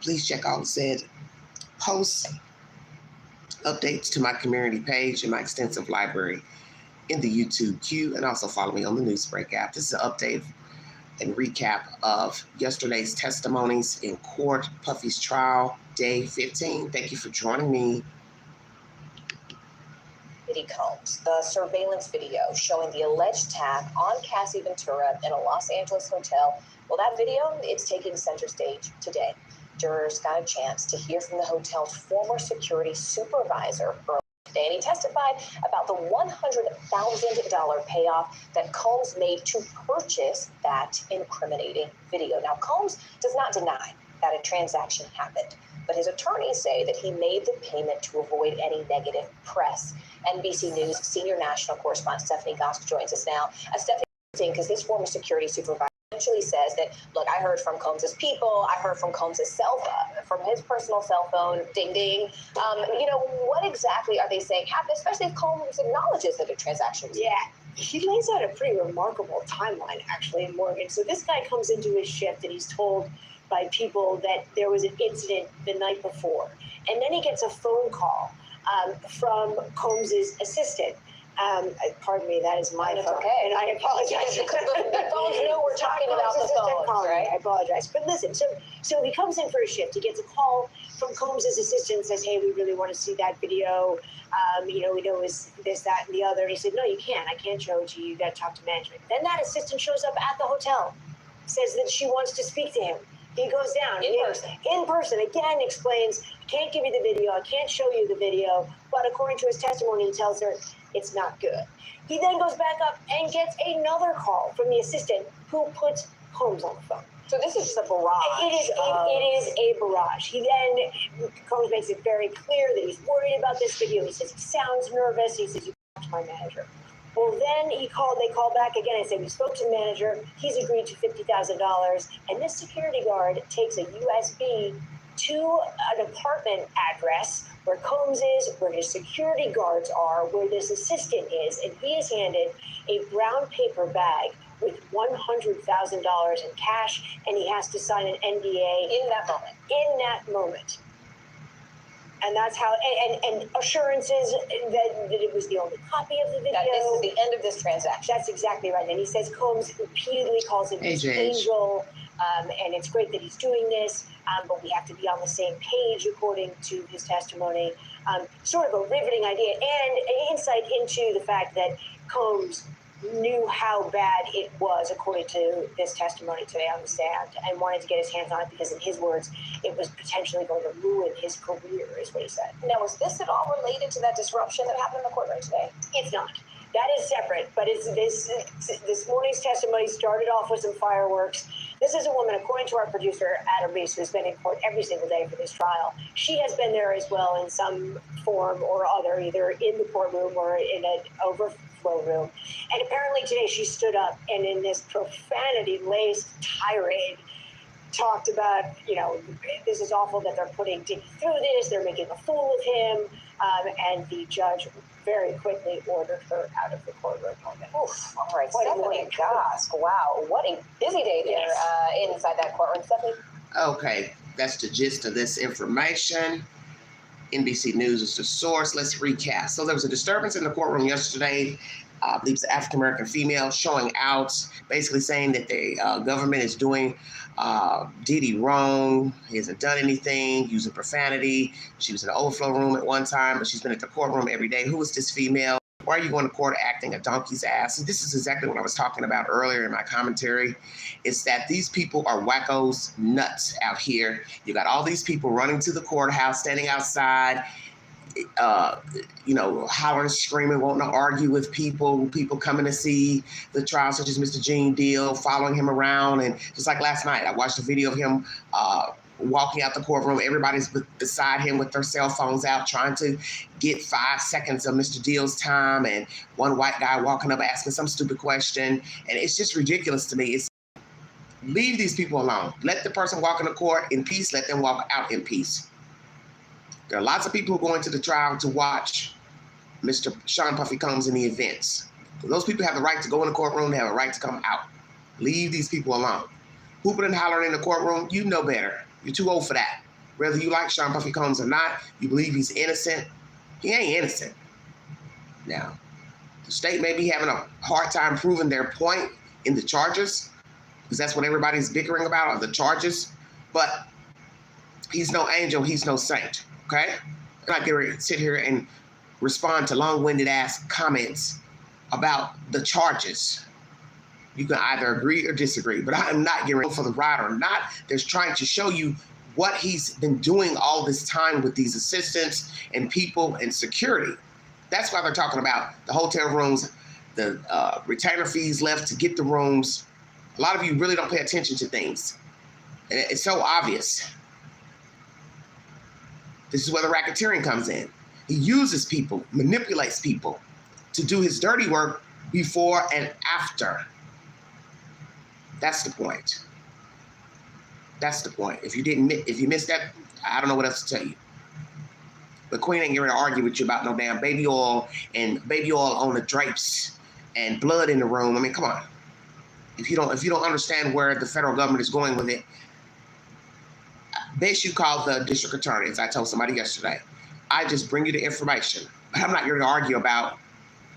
Please check out said posts, updates to my community page and my extensive library in the YouTube queue, and also follow me on the Newsbreak app. This is an update and recap of yesterday's testimonies in court, Puffy's trial, day 15. Thank you for joining me. Combs, the surveillance video showing the alleged attack on Cassie Ventura in a Los Angeles hotel. Well, that video, it's taking center stage today. Jurors got a chance to hear from the hotel's former security supervisor earlier today, and he testified about the $100,000 payoff that Combs made to purchase that incriminating video. Now, Combs does not deny that a transaction happened, but his attorneys say that he made the payment to avoid any negative press. NBC News senior national correspondent Stephanie Gosk joins us now. Stephanie, because this former security supervisor essentially says that, look, I heard from Combs's people, I heard from Combs's cell phone, from his personal cell phone, ding, ding. What exactly are they saying happened, especially if Combs acknowledges that a transaction was made? Yeah. He lays out a pretty remarkable timeline, actually, in Morgan. So this guy comes into his shift and he's told by people that there was an incident the night before. And then he gets a phone call from Combs's assistant. Pardon me, that is my phone. Okay. And I apologize. The phones know we're talking about the phone, right? I apologize. But listen, so he comes in for a shift. He gets a call from Combs's assistant and says, hey, we really want to see that video. We know is this, that, and the other. And he said, no, you can't. I can't show it to you. You got to talk to management. Then that assistant shows up at the hotel, says that she wants to speak to him. He goes down in person again, explains, I can't give you the video, I can't show you the video, but according to his testimony, he tells her it's not good. He then goes back up and gets another call from the assistant who puts Combs on the phone. So this is just a barrage. It is a barrage. He then, Combs makes it very clear that he's worried about this video. He says he sounds nervous. He says, you talk to my manager. Well, then they call back again and say, we spoke to the manager, he's agreed to $50,000, and this security guard takes a USB to an apartment address where Combs is, where his security guards are, where this assistant is, and he is handed a brown paper bag with $100,000 in cash, and he has to sign an NDA in that moment. And that's how, and assurances that it was the only copy of the video. That this is the end of this transaction. That's exactly right. And he says Combs repeatedly calls him his angel, and it's great that he's doing this, but we have to be on the same page, according to his testimony. Sort of a riveting idea and an insight into the fact that Combs knew how bad it was, according to this testimony today on the stand, and wanted to get his hands on it because, in his words, it was potentially going to ruin his career, is what he said. Now, was this at all related to that disruption that happened in the courtroom today? It's not. That is separate, but it's this morning's testimony started off with some fireworks. This is a woman, according to our producer, Adam Reese, who's been in court every single day for this trial. She has been there as well in some form or other, either in the courtroom or in an overflow room. And apparently today she stood up and in this profanity-laced tirade talked about, this is awful that they're putting Diddy through this, they're making a fool of him, and the judge very quickly ordered her out of the courtroom. Oof, all right, Stephanie Gosk, wow, what a busy day there inside that courtroom. Stephanie? Okay, that's the gist of this information. NBC News is the source. Let's recap. So there was a disturbance in the courtroom yesterday. I believe it's an African-American female showing out, basically saying that the government is doing Diddy wrong. He hasn't done anything, using profanity. She was in the overflow room at one time, but she's been at the courtroom every day. Who is this female? Why are you going to court acting a donkey's ass? And this is exactly what I was talking about earlier in my commentary. It's that these people are wackos, nuts out here. You got all these people running to the courthouse, standing outside, hollering, screaming, wanting to argue with people coming to see the trial, such as Mr. Gene Deal, following him around. And just like last night, I watched a video of him walking out the courtroom. Everybody's beside him with their cell phones out, trying to get 5 seconds of Mr. Deal's time. And one white guy walking up asking some stupid question. And it's just ridiculous to me. Leave these people alone. Let the person walk into court in peace. Let them walk out in peace. There are lots of people who go into the trial to watch Mr. Sean Puffy Combs in the events. Those people have the right to go in the courtroom. They have a right to come out. Leave these people alone. Hooping and hollering in the courtroom, you know better. You're too old for that. Whether you like Sean Puffy Combs or not, you believe he's innocent, he ain't innocent. Now, the state may be having a hard time proving their point in the charges, because that's what everybody's bickering about, are the charges. But he's no angel, he's no saint, okay? I'm not going to sit here and respond to long-winded ass comments about the charges. You can either agree or disagree, but I'm not getting for the ride or not. They're trying to show you what he's been doing all this time with these assistants and people and security. That's why they're talking about the hotel rooms, the retainer fees left to get the rooms. A lot of you really don't pay attention to things. And it's so obvious. This is where the racketeering comes in. He uses people, manipulates people to do his dirty work before and after. That's the point. That's the point. If you missed that, I don't know what else to tell you. But Queen ain't going to argue with you about no damn baby oil and baby oil on the drapes and blood in the room. I mean, come on. If you don't understand where the federal government is going with it, best you call the district attorney, as I told somebody yesterday. I just bring you the information. But I'm not here to argue about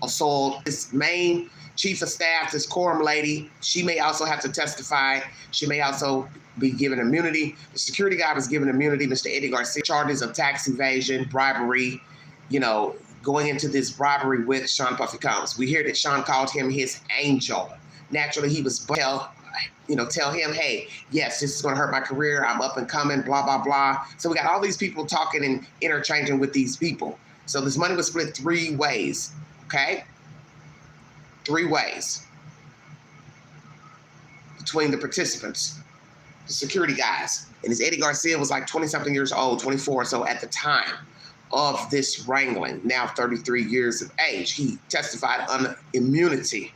assault. This main chief of staff, this quorum lady, she may also have to testify. She may also be given immunity. The security guy was given immunity, Mr. Eddie Garcia, charges of tax evasion, bribery, going into this bribery with Sean Puffy Combs. We hear that Sean called him his angel. Naturally, he was tell him, hey, yes, this is going to hurt my career. I'm up and coming, blah, blah, blah. So we got all these people talking and interchanging with these people. So this money was split 3 ways, okay? 3 ways between the participants, the security guys. And this Eddie Garcia was like 20-something years old, 24. So at the time of this wrangling, now 33 years of age, he testified on immunity.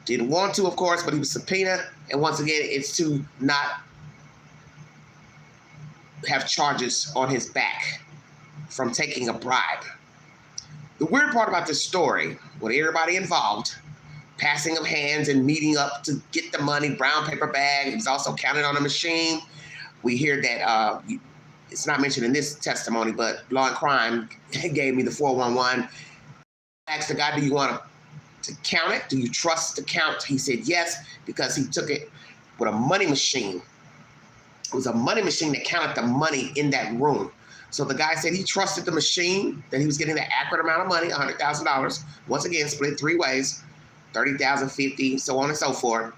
Didn't want to, of course, but he was subpoenaed. And once again, it's to not have charges on his back from taking a bribe. The weird part about this story, with everybody involved, passing of hands and meeting up to get the money, brown paper bag, he was also counted on a machine. We hear that, it's not mentioned in this testimony, but Law and Crime gave me the 411. Asked the guy, do you want to count it? Do you trust the count? He said yes, because he took it with a money machine. It was a money machine that counted the money in that room. So the guy said he trusted the machine, that he was getting the accurate amount of money, $100,000. Once again, split 3 ways, 30,000, 50, so on and so forth.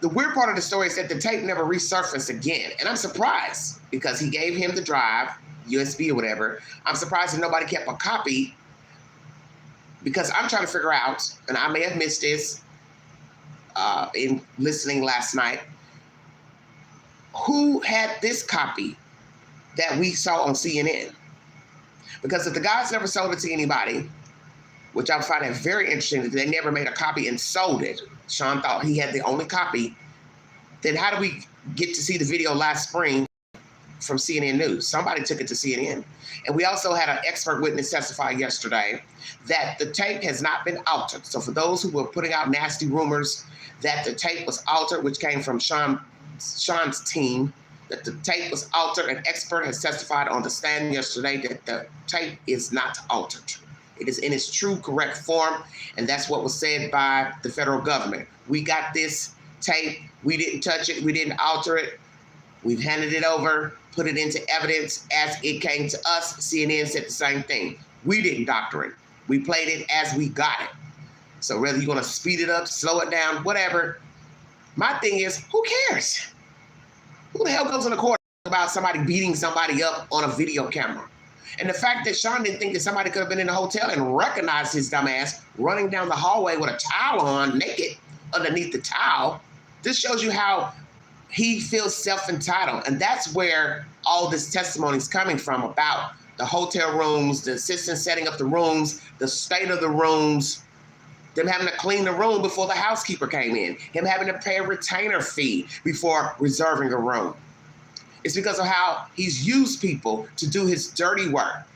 The weird part of the story is that the tape never resurfaced again. And I'm surprised, because he gave him the drive, USB or whatever. I'm surprised that nobody kept a copy, because I'm trying to figure out, and I may have missed this in listening last night, who had this copy that we saw on CNN? Because if the guys never sold it to anybody, which I find it very interesting that they never made a copy and sold it, Sean thought he had the only copy, then how do we get to see the video last spring from CNN News? Somebody took it to CNN. And we also had an expert witness testify yesterday that the tape has not been altered. So for those who were putting out nasty rumors that the tape was altered, which came from Sean's team, that the tape was altered, an expert has testified on the stand yesterday that the tape is not altered. It is in its true, correct form, and that's what was said by the federal government. We got this tape, we didn't touch it, we didn't alter it, we've handed it over, put it into evidence as it came to us. CNN said the same thing. We didn't doctor it. We played it as we got it. So whether you're gonna speed it up, slow it down, whatever, my thing is, who cares? Who the hell goes in the court about somebody beating somebody up on a video camera? And the fact that Sean didn't think that somebody could have been in the hotel and recognized his dumb ass running down the hallway with a towel on, naked underneath the towel, this shows you how he feels self-entitled. And that's where all this testimony is coming from, about the hotel rooms, the assistants setting up the rooms, the state of the rooms, them having to clean the room before the housekeeper came in, him having to pay a retainer fee before reserving a room. It's because of how he's used people to do his dirty work.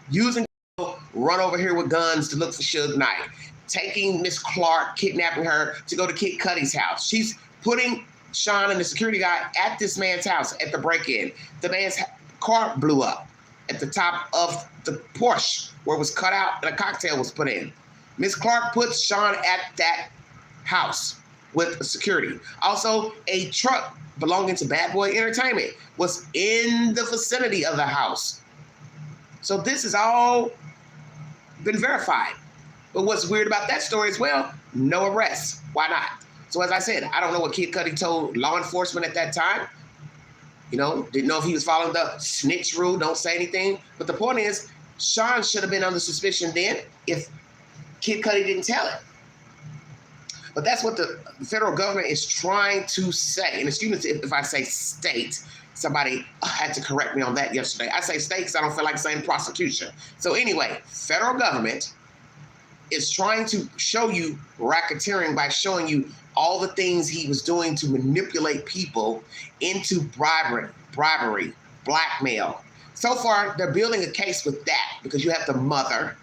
Using people, run over here with guns to look for Suge Knight, taking Miss Clark, kidnapping her to go to Kid Cudi's house. She's putting Sean and the security guy at this man's house at the break-in. The man's car blew up at the top of the Porsche where it was cut out and a cocktail was put in. Miss Clark put Sean at that house with security. Also, a truck belonging to Bad Boy Entertainment was in the vicinity of the house. So this has all been verified. But what's weird about that story as well, no arrests. Why not? So as I said, I don't know what Kid Cudi told law enforcement at that time. You know, didn't know if he was following the snitch rule, don't say anything. But the point is, Sean should have been under suspicion then if Kid Cudi didn't tell it. But that's what the federal government is trying to say. And excuse me if I say state. Somebody had to correct me on that yesterday. I say state because I don't feel like saying prosecution. So anyway, federal government is trying to show you racketeering by showing you all the things he was doing to manipulate people into bribery, blackmail. So far, they're building a case with that because you have the mother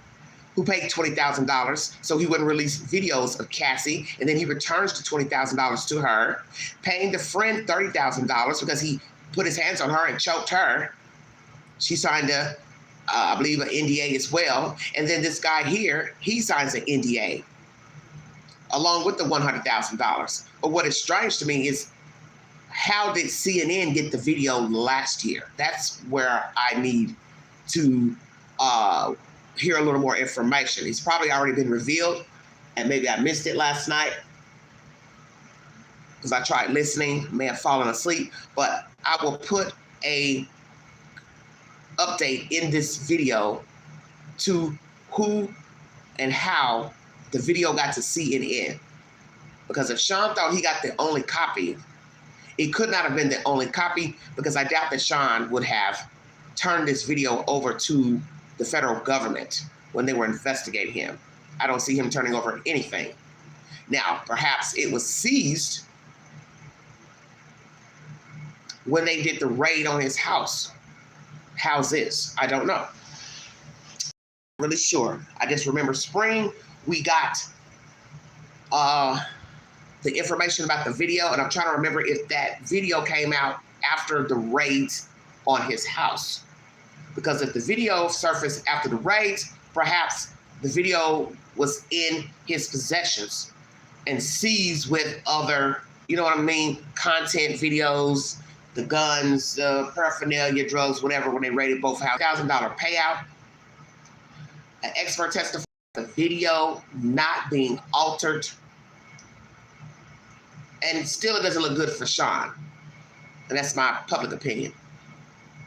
who paid $20,000 so he wouldn't release videos of Cassie, and then he returns the $20,000 to her, paying the friend $30,000 because he put his hands on her and choked her. She signed I believe, an NDA as well. And then this guy here, he signs an NDA along with the $100,000. But what is strange to me is, how did CNN get the video last year? That's where I need to hear a little more information. It's probably already been revealed, and maybe I missed it last night because I tried listening, may have fallen asleep, but I will put a update in this video to who and how the video got to CNN. Because if Sean thought he got the only copy, it could not have been the only copy, because I doubt that Sean would have turned this video over to the federal government when they were investigating him. I don't see him turning over anything. Now, perhaps it was seized when they did the raid on his house. How's this? I don't know. Really sure. I just remember spring, we got the information about the video, and I'm trying to remember if that video came out after the raids on his house. Because if the video surfaced after the raids, perhaps the video was in his possessions and seized with other, you know what I mean, content videos, the guns, the paraphernalia, drugs, whatever, when they raided both houses. $1,000 payout. An expert testified the video not being altered. And still it doesn't look good for Sean. And that's my public opinion.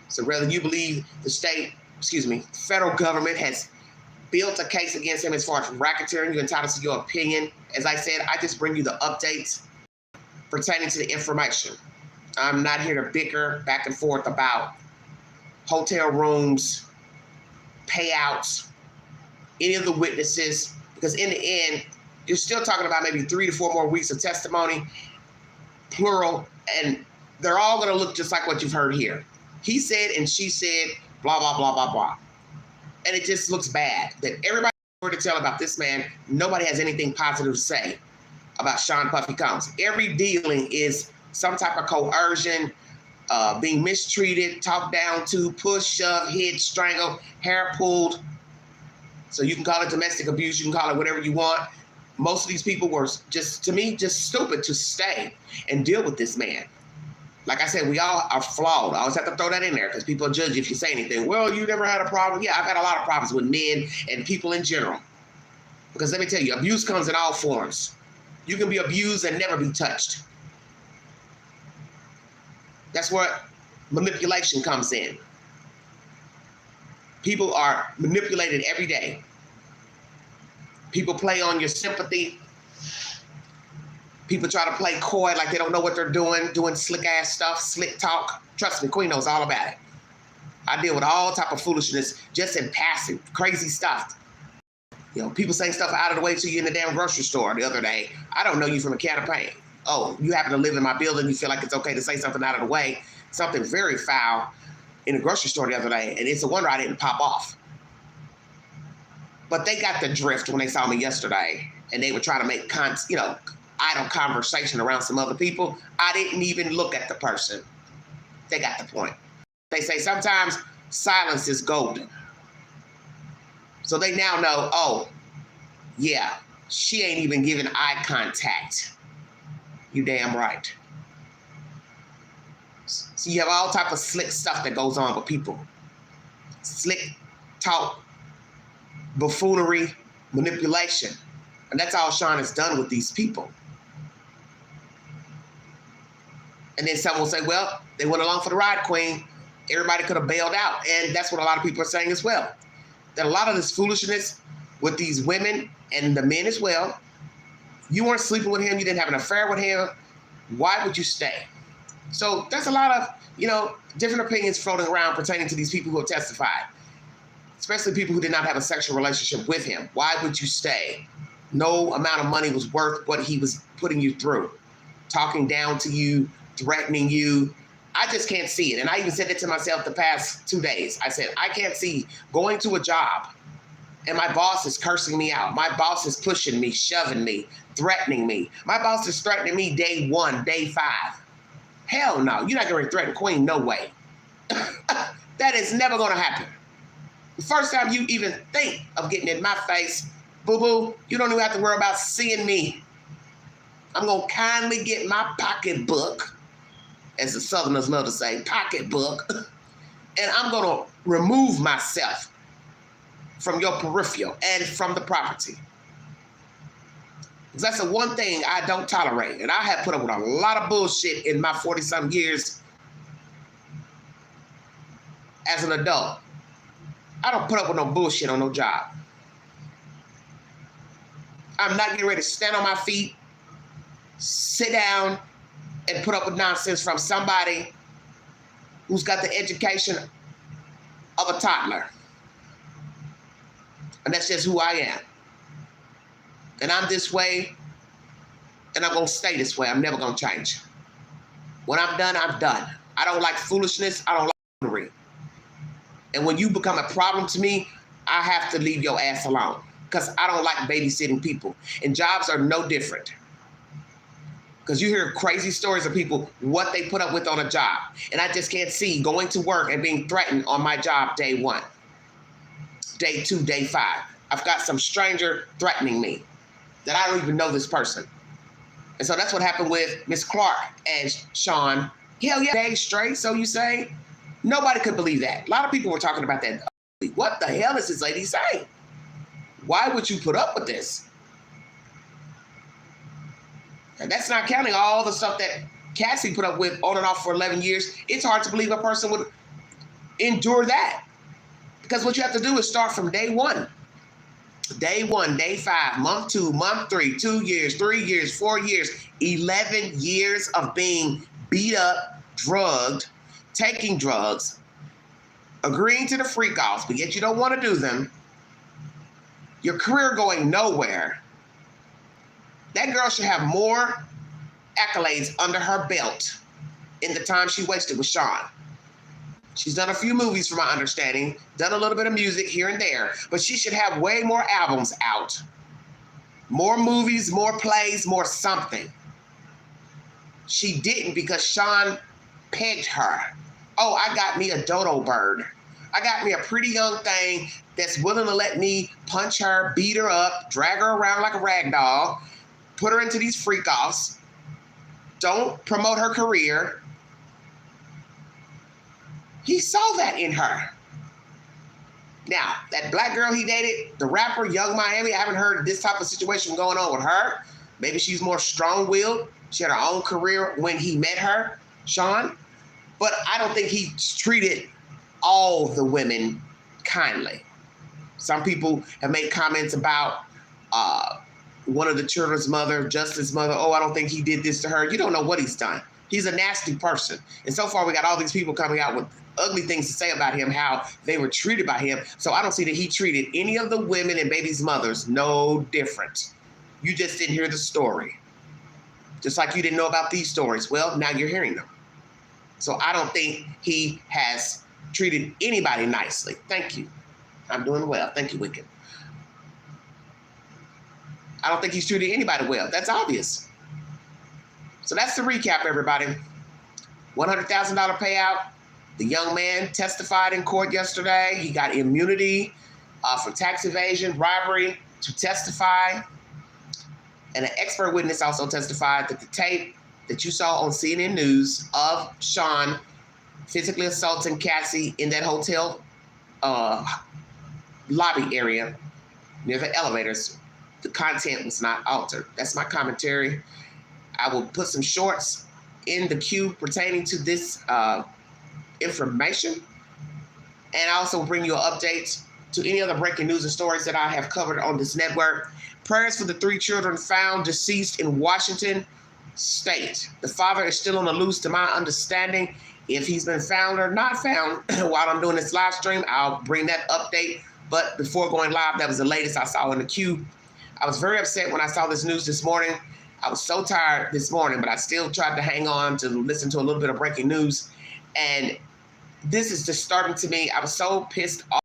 So whether you believe the federal government has built a case against him as far as racketeering, you're entitled to your opinion. As I said, I just bring you the updates pertaining to the information. I'm not here to bicker back and forth about hotel rooms, payouts, any of the witnesses, because in the end, you're still talking about maybe 3 to 4 more weeks of testimony, plural, and they're all going to look just like what you've heard here. He said and she said, blah, blah, blah, blah, blah. And it just looks bad that everybody has to tell about this man. Nobody has anything positive to say about Sean Puffy Combs. Every dealing is some type of coercion, being mistreated, talked down to, pushed, shoved, hit, strangled, hair pulled. So you can call it domestic abuse, you can call it whatever you want. Most of these people were just, to me, just stupid to stay and deal with this man. Like I said, we all are flawed. I always have to throw that in there because people judge if you say anything. Well, you never had a problem. Yeah, I've had a lot of problems with men and people in general. Because let me tell you, abuse comes in all forms. You can be abused and never be touched. That's where manipulation comes in. People are manipulated every day. People play on your sympathy. People try to play coy like they don't know what they're doing slick ass stuff, slick talk. Trust me, Queen knows all about it. I deal with all type of foolishness just in passing, crazy stuff. You know, people saying stuff out of the way to you in the damn grocery store the other day. I don't know you from a can of paint. Oh, you happen to live in my building, you feel like it's okay to say something out of the way, something very foul in the grocery store the other day, and it's a wonder I didn't pop off. But they got the drift when they saw me yesterday, and they were trying to make idle conversation around some other people. I didn't even look at the person. They got the point. They say sometimes silence is golden. So they now know, oh, yeah, she ain't even giving eye contact. You damn right. So you have all type of slick stuff that goes on with people. Slick talk, buffoonery, manipulation. And that's all Sean has done with these people. And then someone will say, well, they went along for the ride, Queen. Everybody could have bailed out. And that's what a lot of people are saying as well. That a lot of this foolishness with these women and the men as well, you weren't sleeping with him, you didn't have an affair with him, why would you stay? So there's a lot of, different opinions floating around pertaining to these people who have testified, especially people who did not have a sexual relationship with him. Why would you stay? No amount of money was worth what he was putting you through, talking down to you, threatening you. I just can't see it. And I even said it to myself the past 2 days. I said, I can't see going to a job and my boss is cursing me out. My boss is pushing me, shoving me, threatening me. My boss is threatening me day 1, day 5. Hell no, you're not going to threaten Queen, no way. That is never going to happen. The first time you even think of getting in my face, boo-boo, you don't even have to worry about seeing me. I'm going to kindly get my pocketbook, as the Southerners love to say, pocketbook, and I'm going to remove myself from your peripheral and from the property. Because that's the one thing I don't tolerate. And I have put up with a lot of bullshit in my 40-something years as an adult. I don't put up with no bullshit on no job. I'm not getting ready to stand on my feet, sit down, and put up with nonsense from somebody who's got the education of a toddler. And that's just who I am. And I'm this way, and I'm going to stay this way. I'm never going to change. When I'm done, I'm done. I don't like foolishness. I don't like foolery. And when you become a problem to me, I have to leave your ass alone because I don't like babysitting people. And jobs are no different. Because you hear crazy stories of people, what they put up with on a job. And I just can't see going to work and being threatened on my job day 1, day 2, day 5. I've got some stranger threatening me that I don't even know this person. And so that's what happened with Miss Clark and Sean. Hell yeah, days straight, so you say? Nobody could believe that. A lot of people were talking about that. What the hell is this lady saying? Why would you put up with this? And that's not counting all the stuff that Cassie put up with on and off for 11 years. It's hard to believe a person would endure that. Because what you have to do is start from day 1. Day 1, day 5, month 2, month 3, 2 years, 3 years, 4 years, 11 years of being beat up, drugged, taking drugs, agreeing to the freak-offs, but yet you don't want to do them. Your career going nowhere. That girl should have more accolades under her belt in the time she wasted with Sean. She's done a few movies from my understanding, done a little bit of music here and there, but she should have way more albums out. More movies, more plays, more something. She didn't because Sean pegged her. Oh, I got me a dodo bird. I got me a pretty young thing that's willing to let me punch her, beat her up, drag her around like a rag doll, put her into these freak-offs, don't promote her career. He saw that in her. Now, that black girl he dated, the rapper, Young Miami, I haven't heard this type of situation going on with her. Maybe she's more strong-willed. She had her own career when he met her, Sean. But I don't think he treated all the women kindly. Some people have made comments about one of the children's mother, Justice's mother. Oh, I don't think he did this to her. You don't know what he's done. He's a nasty person. And so far, we got all these people coming out with ugly things to say about him, how they were treated by him. So I don't see that he treated any of the women and babies' mothers no different. You just didn't hear the story. Just like you didn't know about these stories. Well, now you're hearing them. So I don't think he has treated anybody nicely. Thank you. I'm doing well. Thank you, Wicked. I don't think he's treated anybody well. That's obvious. So that's the recap, everybody. $100,000 payout. The young man testified in court yesterday. He got immunity for tax evasion, bribery to testify. And an expert witness also testified that the tape that you saw on CNN News of Sean physically assaulting Cassie in that hotel lobby area near the elevators, the content was not altered. That's my commentary. I will put some shorts in the queue pertaining to this information, and I also bring you an update to any other breaking news and stories that I have covered on this network. Prayers for the 3 children found deceased in Washington State. The father is still on the loose, to my understanding. If he's been found or not found while I'm doing this live stream, I'll bring that update. But before going live, that was the latest I saw in the queue. I was very upset when I saw this news this morning. I was so tired this morning, but I still tried to hang on to listen to a little bit of breaking news. And this is disturbing to me. I was so pissed off.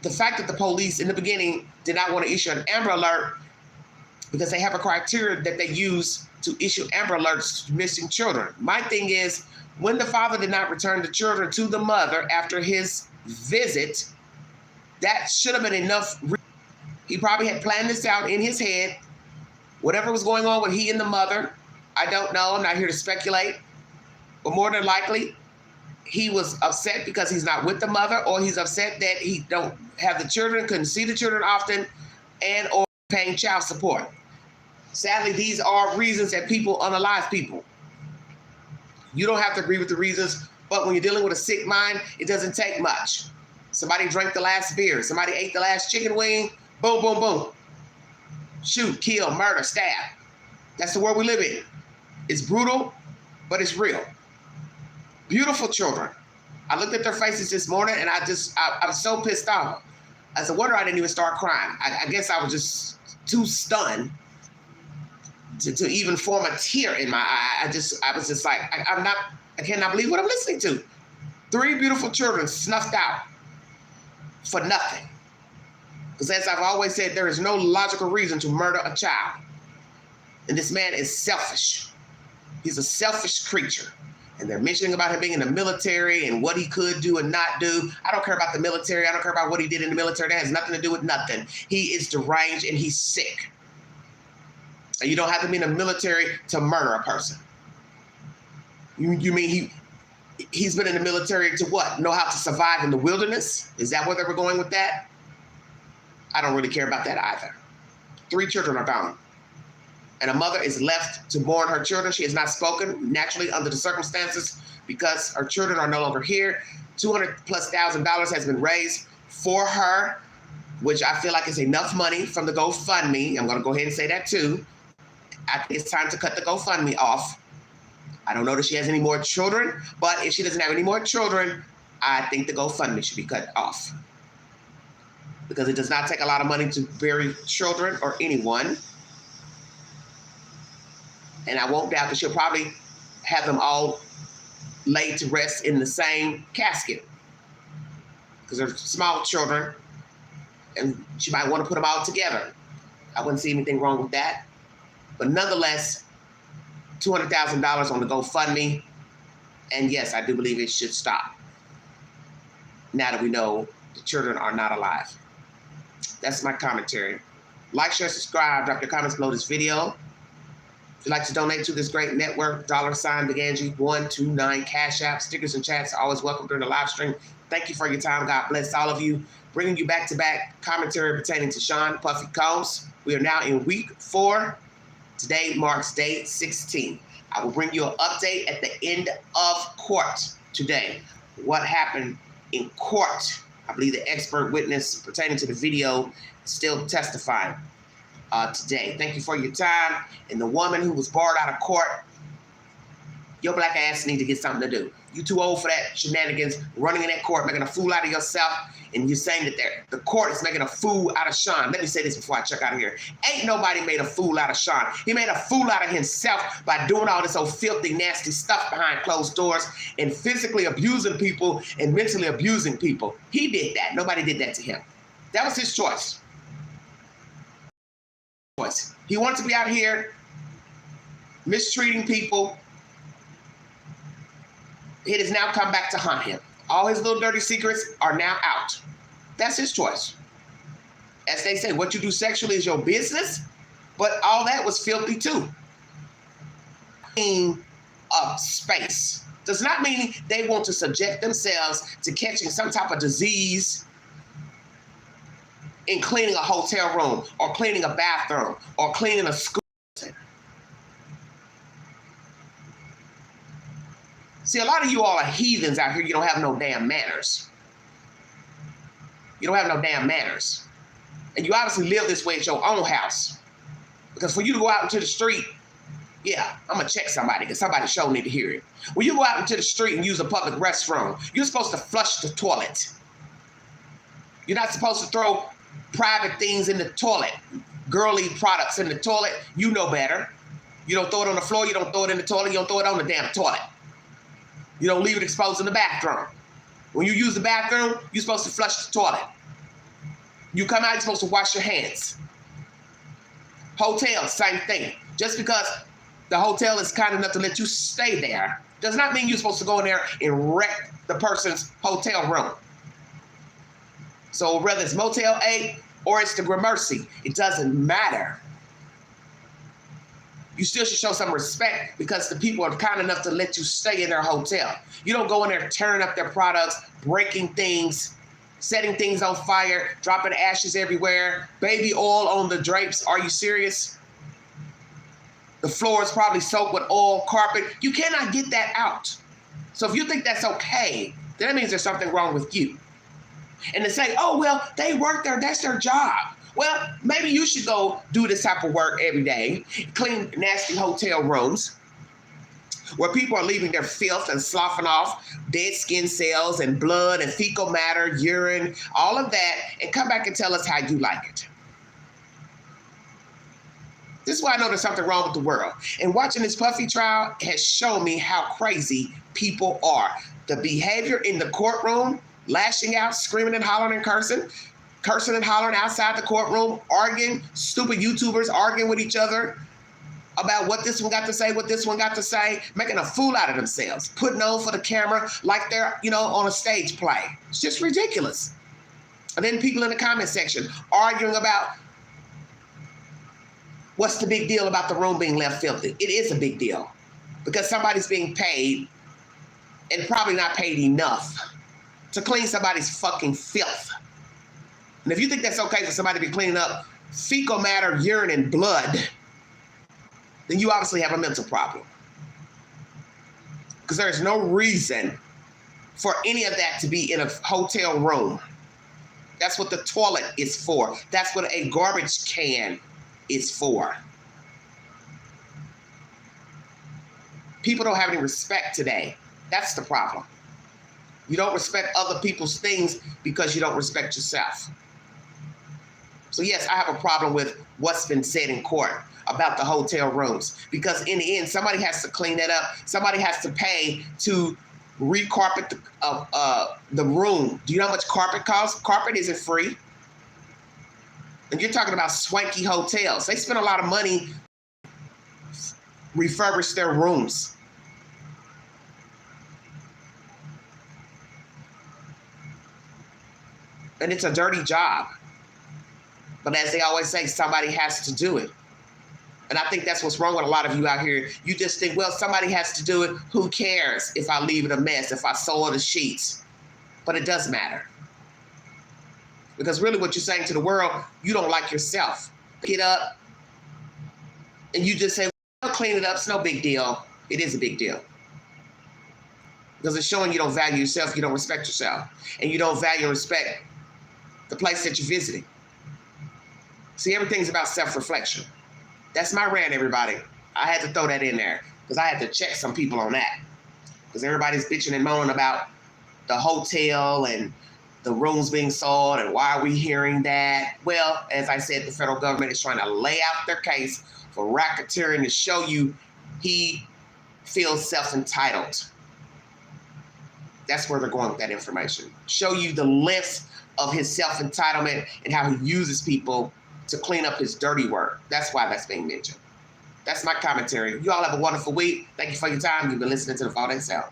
The fact that the police in the beginning did not want to issue an Amber Alert because they have a criteria that they use to issue Amber Alerts to missing children. My thing is, when the father did not return the children to the mother after his visit, that should have been enough. He probably had planned this out in his head. Whatever was going on with he and the mother, I don't know. I'm not here to speculate. But more than likely, he was upset because he's not with the mother, or he's upset that he don't have the children, couldn't see the children often, and or paying child support. Sadly, these are reasons that people unalive people. You don't have to agree with the reasons, but when you're dealing with a sick mind, it doesn't take much. Somebody drank the last beer. Somebody ate the last chicken wing. Boom, boom, boom. Shoot, kill, murder, stab. That's the world we live in. It's brutal, but it's real. Beautiful children. I looked at their faces this morning, and I was so pissed off. I said, wonder I didn't even start crying. I guess I was just too stunned to even form a tear in my eye. I was just like, I cannot believe what I'm listening to. 3 beautiful children snuffed out for nothing. Because as I've always said, there is no logical reason to murder a child. And this man is selfish. He's a selfish creature. And they're mentioning about him being in the military and what he could do and not do. I don't care about the military. I don't care about what he did in the military. That has nothing to do with nothing. He is deranged and he's sick. And you don't have to be in the military to murder a person. You mean he's been in the military to what? Know how to survive in the wilderness? Is that where they were going with that? I don't really care about that either. 3 children are gone. And a mother is left to mourn her children. She has not spoken naturally under the circumstances because her children are no longer here. $200,000+ has been raised for her, which I feel like is enough money from the GoFundMe. I'm going to go ahead and say that too. I think it's time to cut the GoFundMe off. I don't know that she has any more children, but if she doesn't have any more children, I think the GoFundMe should be cut off. Because it does not take a lot of money to bury children or anyone. And I won't doubt that she'll probably have them all laid to rest in the same casket. Because they're small children, and she might want to put them all together. I wouldn't see anything wrong with that. But nonetheless, $200,000 on the GoFundMe. And yes, I do believe it should stop. Now that we know the children are not alive. That's my commentary. Like, share, subscribe, drop your comments below this video. If you'd like to donate to this great network, $BeganG129 Cash App, stickers and chats are always welcome during the live stream. Thank you for your time. God bless all of you. Bringing you back-to-back commentary pertaining to Sean Puffy Combs. We are now in week 4. Today marks day 16. I will bring you an update at the end of court today. What happened in court? I believe the expert witness pertaining to the video is still testifying today. Thank you for your time. And the woman who was barred out of court, your black ass need to get something to do. You too old for that shenanigans, running in that court, making a fool out of yourself, and you're saying that the court is making a fool out of Sean. Let me say this before I check out of here. Ain't nobody made a fool out of Sean. He made a fool out of himself by doing all this old filthy, nasty stuff behind closed doors and physically abusing people and mentally abusing people. He did that. Nobody did that to him. That was his choice. He wanted to be out here mistreating people, it has now come back to haunt him. All his little dirty secrets are now out. That's his choice. As they say, what you do sexually is your business, but all that was filthy too. Of space does not mean they want to subject themselves to catching some type of disease in cleaning a hotel room or cleaning a bathroom or cleaning a school center. See, a lot of you all are heathens out here. You don't have no damn manners. You don't have no damn manners. And you obviously live this way at your own house. Because for you to go out into the street, yeah, I'm going to check somebody because somebody sure need to hear it. When you go out into the street and use a public restroom, you're supposed to flush the toilet. You're not supposed to throw private things in the toilet, girly products in the toilet. You know better. You don't throw it on the floor. You don't throw it in the toilet. You don't throw it on the damn toilet. You don't leave it exposed in the bathroom. When you use the bathroom, you're supposed to flush the toilet. You come out, you're supposed to wash your hands. Hotel, same thing. Just because the hotel is kind enough to let you stay there does not mean you're supposed to go in there and wreck the person's hotel room. So whether it's Motel 8 or it's the Gramercy, it doesn't matter. You still should show some respect because the people are kind enough to let you stay in their hotel. You don't go in there tearing up their products, breaking things, setting things on fire, dropping ashes everywhere, baby oil on the drapes. Are you serious? The floor is probably soaked with oil, carpet. You cannot get that out. So if you think that's okay, then that means there's something wrong with you. And to say, oh, well, they work there, that's their job. Well, maybe you should go do this type of work every day, clean nasty hotel rooms where people are leaving their filth and sloughing off dead skin cells and blood and fecal matter, urine, all of that, and come back and tell us how you like it. This is why I know there's something wrong with the world. And watching this Puffy trial has shown me how crazy people are. The behavior in the courtroom, lashing out, screaming and hollering and cursing and hollering outside the courtroom, arguing, stupid YouTubers arguing with each other about what this one got to say, what this one got to say, making a fool out of themselves, putting on for the camera like they're, on a stage play. It's just ridiculous. And then people in the comment section arguing about what's the big deal about the room being left filthy. It is a big deal because somebody's being paid and probably not paid enough to clean somebody's fucking filth. And if you think that's okay for somebody to be cleaning up fecal matter, urine, and blood, then you obviously have a mental problem. Because there's no reason for any of that to be in a hotel room. That's what the toilet is for. That's what a garbage can is for. People don't have any respect today. That's the problem. You don't respect other people's things because you don't respect yourself. So yes, I have a problem with what's been said in court about the hotel rooms, because in the end, somebody has to clean that up. Somebody has to pay to recarpet the room. Do you know how much carpet costs? Carpet isn't free. And you're talking about swanky hotels. They spend a lot of money refurbish their rooms. And it's a dirty job. But as they always say, somebody has to do it. And I think that's what's wrong with a lot of you out here. You just think, well, somebody has to do it. Who cares if I leave it a mess, if I soil the sheets? But it does matter. Because really what you're saying to the world, you don't like yourself. Get up and you just say, well, clean it up. It's no big deal. It is a big deal. Because it's showing you don't value yourself, you don't respect yourself, and you don't value and respect the place that you're visiting. See, everything's about self-reflection. That's my rant, everybody. I had to throw that in there because I had to check some people on that. Because everybody's bitching and moaning about the hotel and the rooms being sold and why are we hearing that? Well, as I said, the federal government is trying to lay out their case for racketeering to show you he feels self-entitled. That's where they're going with that information. Show you the lengths of his self-entitlement and how he uses people to clean up his dirty work. That's why that's being mentioned. That's my commentary. You all have a wonderful week. Thank you for your time. You've been listening to the Fall Day Sound.